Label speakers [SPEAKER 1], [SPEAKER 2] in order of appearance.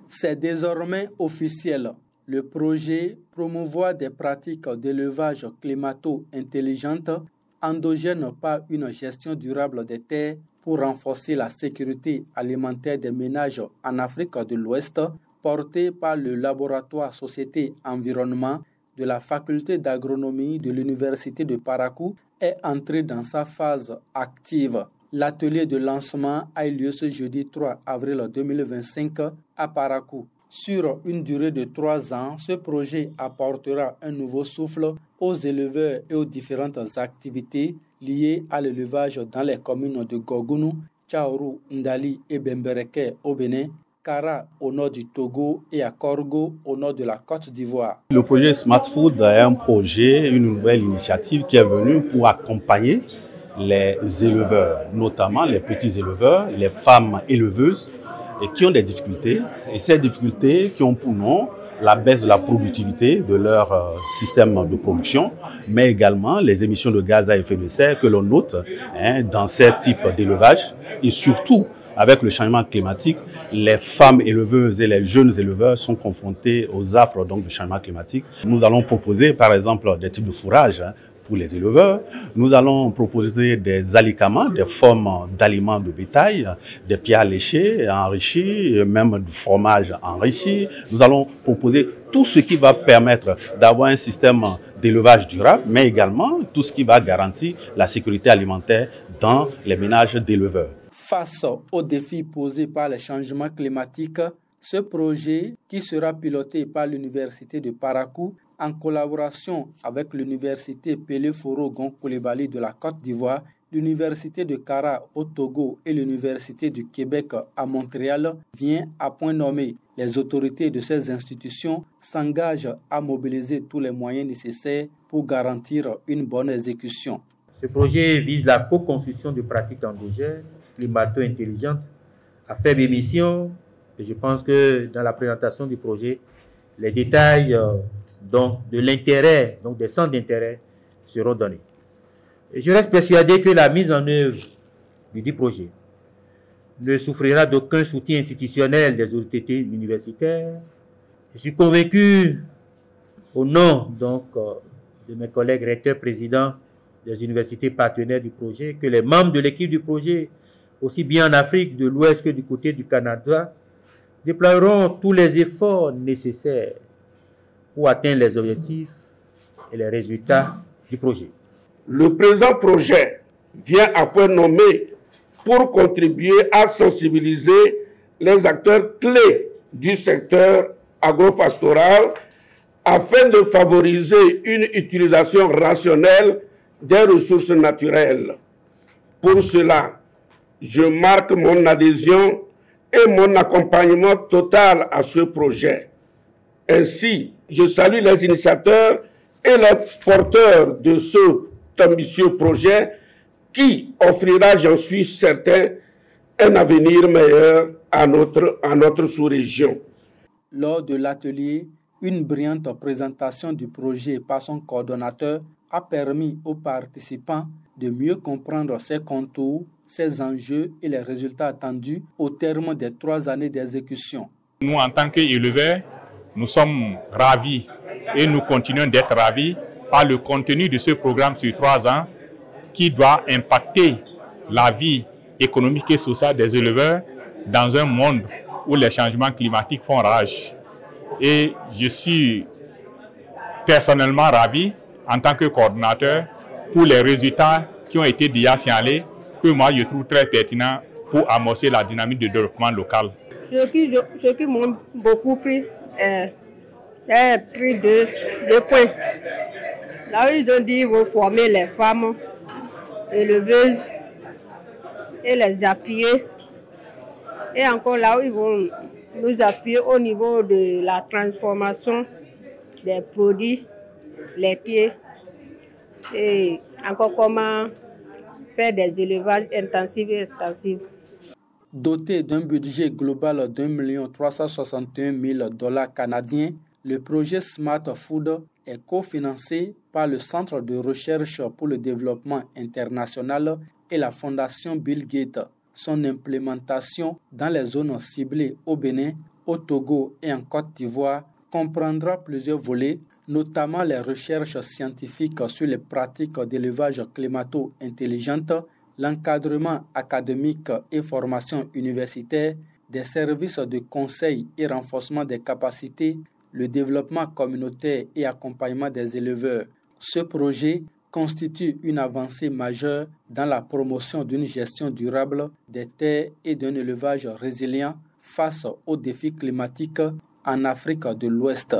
[SPEAKER 1] C'est désormais officiel. Le projet promouvoit des pratiques d'élevage climato-intelligentes, endogènes par une gestion durable des terres pour renforcer la sécurité alimentaire des ménages en Afrique de l'Ouest, porté par le laboratoire Société Environnement de la faculté d'agronomie de l'université de Parakou, est entré dans sa phase active. L'atelier de lancement a eu lieu ce jeudi 3 avril 2025 à Parakou. Sur une durée de 3 ans, ce projet apportera un nouveau souffle aux éleveurs et aux différentes activités liées à l'élevage dans les communes de Gogounou, Tchaourou, Ndali et Bembereke au Bénin, Kara au nord du Togo et à Korgo au nord de la Côte d'Ivoire.
[SPEAKER 2] Le projet Smart Food est un projet, une nouvelle initiative qui est venue pour accompagner les éleveurs, notamment les petits éleveurs, les femmes éleveuses et qui ont des difficultés. Et ces difficultés qui ont pour nom la baisse de la productivité de leur système de production, mais également les émissions de gaz à effet de serre que l'on note dans ces types d'élevage et surtout avec le changement climatique, les femmes éleveuses et les jeunes éleveurs sont confrontés aux affres du changement climatique. Nous allons proposer par exemple des types de fourrages pour les éleveurs. Nous allons proposer des alicaments, des formes d'aliments de bétail, des pierres léchées enrichies, même du fromage enrichi. Nous allons proposer tout ce qui va permettre d'avoir un système d'élevage durable, mais également tout ce qui va garantir la sécurité alimentaire dans les ménages d'éleveurs.
[SPEAKER 1] Face aux défis posés par les changements climatiques, ce projet, qui sera piloté par l'Université de Parakou en collaboration avec l'Université Pelé-Foro-Gon Coulibaly de la Côte d'Ivoire, l'Université de Kara au Togo et l'Université du Québec à Montréal, vient à point nommé. Les autorités de ces institutions s'engagent à mobiliser tous les moyens nécessaires pour garantir une bonne exécution.
[SPEAKER 3] Ce projet vise la co-construction de pratiques endogènes climato-intelligentes à faible émission. Et je pense que dans la présentation du projet, les détails de l'intérêt, donc des centres d'intérêt, seront donnés. Et je reste persuadé que la mise en œuvre du dit projet ne souffrira d'aucun soutien institutionnel des autorités universitaires. Je suis convaincu, au nom de mes collègues recteurs présidents des universités partenaires du projet, que les membres de l'équipe du projet, aussi bien en Afrique de l'Ouest que du côté du Canada, déploieront tous les efforts nécessaires pour atteindre les objectifs et les résultats du projet.
[SPEAKER 4] Le présent projet vient à point nommé pour contribuer à sensibiliser les acteurs clés du secteur agropastoral afin de favoriser une utilisation rationnelle des ressources naturelles. Pour cela, je marque mon adhésion et mon accompagnement total à ce projet. Ainsi, je salue les initiateurs et les porteurs de cet ambitieux projet qui offrira, j'en suis certain, un avenir meilleur à notre sous-région.
[SPEAKER 1] Lors de l'atelier, une brillante présentation du projet par son coordonnateur a permis aux participants de mieux comprendre ses contours, ses enjeux et les résultats attendus au terme des 3 années d'exécution.
[SPEAKER 5] Nous, en tant qu'éleveurs, nous sommes ravis et nous continuons d'être ravis par le contenu de ce programme sur 3 ans qui doit impacter la vie économique et sociale des éleveurs dans un monde où les changements climatiques font rage. Et je suis personnellement ravi en tant que coordonnateur pour les résultats qui ont été déjà signalés, que moi je trouve très pertinent pour amorcer la dynamique de développement local.
[SPEAKER 6] Ce qui m'ont beaucoup pris, c'est pris 2 points. Là où ils ont dit qu'ils vont former les femmes éleveuses et les appuyer. Et encore là où ils vont nous appuyer au niveau de la transformation des produits laitiers et encore comment faire des élevages intensifs et extensifs.
[SPEAKER 1] Doté d'un budget global d'1 361 000 $ canadiens, le projet Smart Food est cofinancé par le Centre de recherche pour le développement international et la Fondation Bill Gates. Son implémentation dans les zones ciblées au Bénin au Togo et en Côte d'Ivoire comprendra plusieurs volets, notamment les recherches scientifiques sur les pratiques d'élevage climato-intelligentes, l'encadrement académique et formation universitaire, des services de conseil et renforcement des capacités, le développement communautaire et accompagnement des éleveurs. Ce projet constitue une avancée majeure dans la promotion d'une gestion durable des terres et d'un élevage résilient face aux défis climatiques en Afrique de l'Ouest.